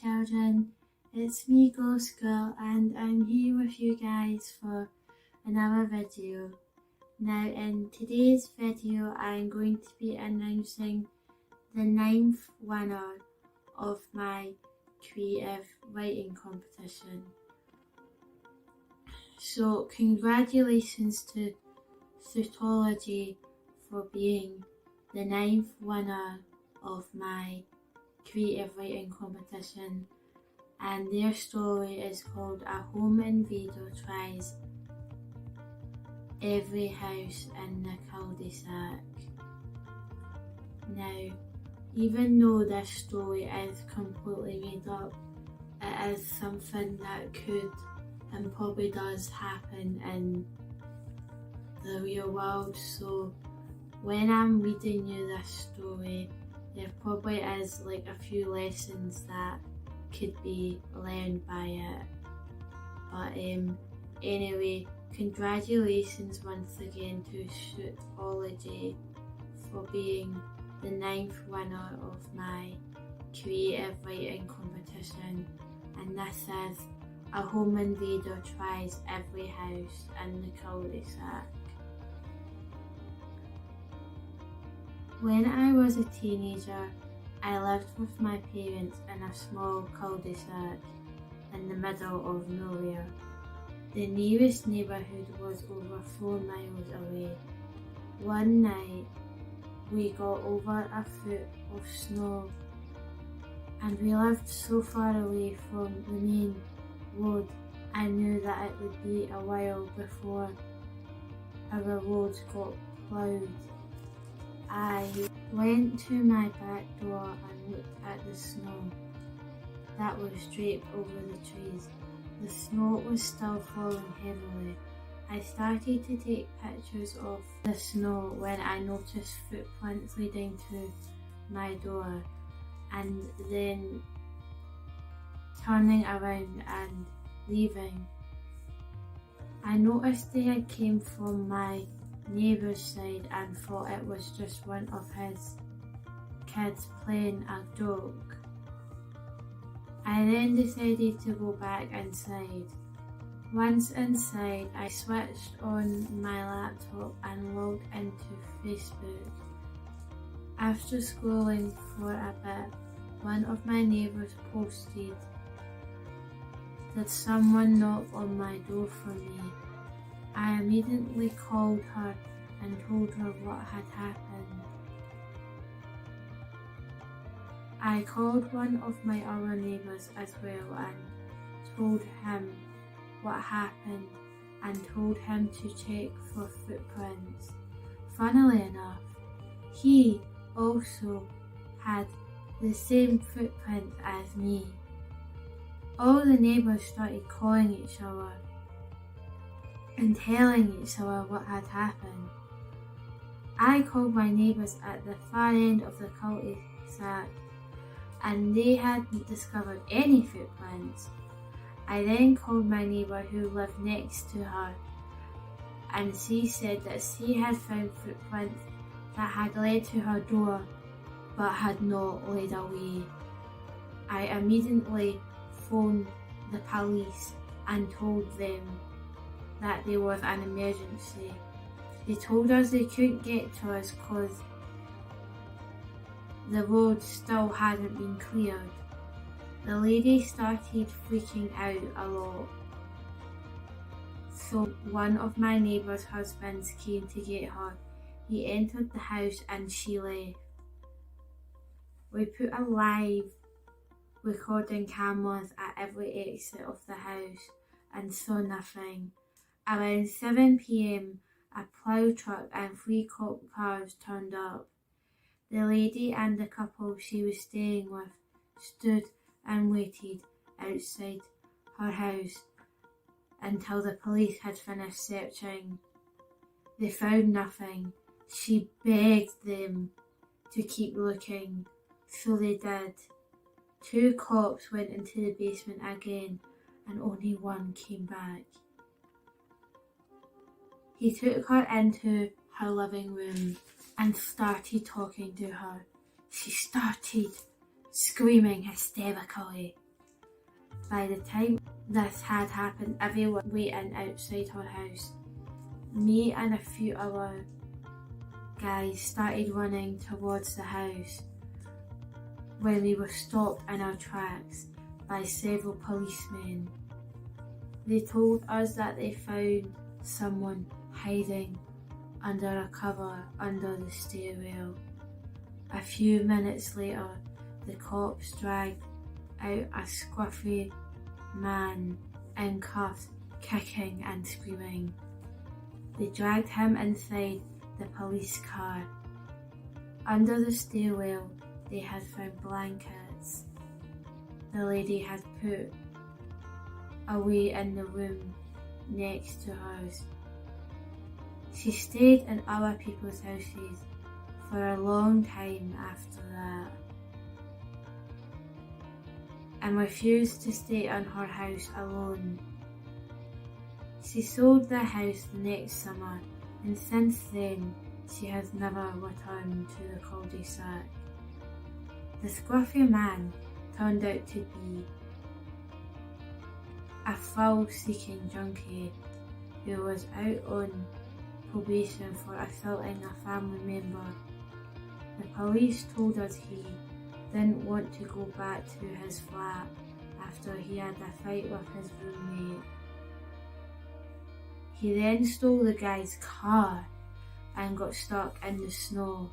children, it's me Ghost Girl and I'm here with you guys for another video. Now in today's video I'm going to be announcing the 9th winner of my creative writing competition. So congratulations to Suitology for being the 9th winner of my creative writing competition, and their story is called A Home Invader Tries Every House in the Cul-de-sac. Now, even though this story is completely made up, it is something that could and probably does happen in the real world. So when I'm reading you this story, there probably is like a few lessons that could be learned by it. But anyway, congratulations once again to Suitology for being the 9th winner of my creative writing competition, and this is A Home Invader Tries Every House in the Cul-de-sac. When I was a teenager, I lived with my parents in a small cul-de-sac in the middle of nowhere. The nearest neighbourhood was over 4 miles away. One night, we got over a foot of snow, and we lived so far away from the main road I knew that it would be a while before our roads got ploughed. I went to my back door and looked at the snow that was draped over the trees. The snow was still falling heavily. I started to take pictures of the snow when I noticed footprints leading to my door, and then turning around and leaving. I noticed they had came from my neighbour's side and thought it was just one of his kids playing a joke. I then decided to go back inside. Once inside, I switched on my laptop and logged into Facebook. After scrolling for a bit, one of my neighbours posted, "Did someone knock on my door for me?" I immediately called her and told her what had happened. I called one of my other neighbours as well and told him what happened and told him to check for footprints. Funnily enough, he also had the same footprints as me. All the neighbours started calling each other and telling each other what had happened. I called my neighbours at the far end of the cul-de-sac and they hadn't discovered any footprints. I then called my neighbour who lived next to her, and she said that she had found footprints that had led to her door but had not led away. I immediately phoned the police and told them that there was an emergency. They told us they couldn't get to us because the road still hadn't been cleared. The lady started freaking out a lot, so one of my neighbour's husbands came to get her. He entered the house and she left. We put a live recording cameras at every exit of the house and saw nothing. Around 7 p.m, a plough truck and 3 cop cars turned up. The lady and the couple she was staying with stood and waited outside her house until the police had finished searching. They found nothing. She begged them to keep looking, so they did. 2 cops went into the basement again and only one came back. He took her into her living room and started talking to her. She started screaming hysterically. By the time this had happened, everyone waiting outside her house. Me and a few other guys started running towards the house when we were stopped in our tracks by several policemen. They told us that they found someone hiding under a cover under the stairwell. A few minutes later, the cops dragged out a scruffy man in cuffs, kicking and screaming. They dragged him inside the police car. Under the stairwell, they had found blankets the lady had put away in the room next to hers. She stayed in other people's houses for a long time after that, and refused to stay in her house alone. She sold the house the next summer, and since then she has never returned to the cul-de-sac. The scruffy man turned out to be a thrill-seeking junkie who was out on probation for assaulting a family member. The police told us he didn't want to go back to his flat after he had a fight with his roommate. He then stole the guy's car and got stuck in the snow.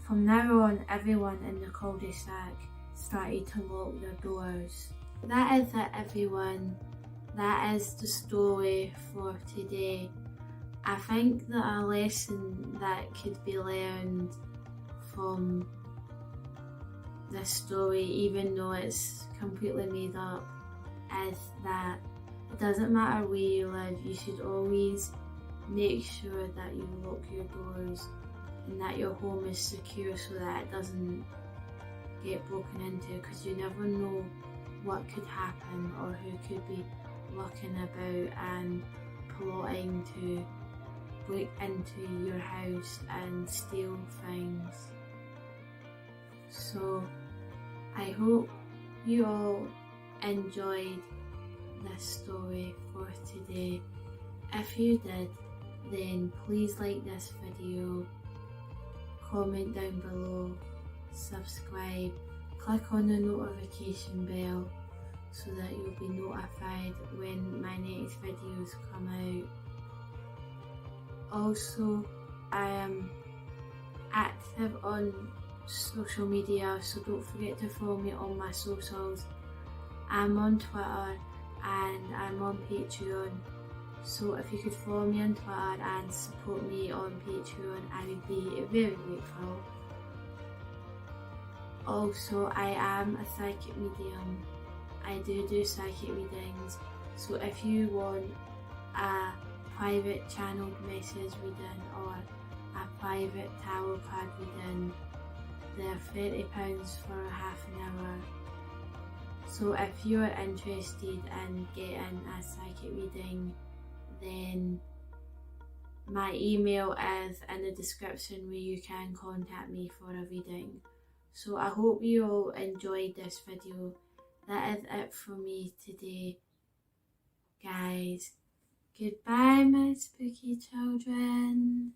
From now on, everyone in the cul-de-sac started to lock their doors. That is it, everyone. That is the story for today. I think that a lesson that could be learned from this story, even though it's completely made up, is that it doesn't matter where you live, you should always make sure that you lock your doors and that your home is secure so that it doesn't get broken into, because you never know what could happen or who could be looking about and plotting to break into your house and steal things. So I hope you all enjoyed this story for today. If you did, then please like this video, comment down below, subscribe, click on the notification bell so that you'll be notified when my next videos come out. Also, I am active on social media, so don't forget to follow me on my socials. I'm on Twitter and I'm on Patreon, so if you could follow me on Twitter and support me on Patreon, I would be very grateful. Also, I am a psychic medium. I do psychic readings, so if you want a private channeled message reading or a private tarot card reading, they're £30 for half an hour. So if you're interested in getting a psychic reading, then my email is in the description where you can contact me for a reading. So I hope you all enjoyed this video. That is it for me today, guys. Goodbye, my spooky children.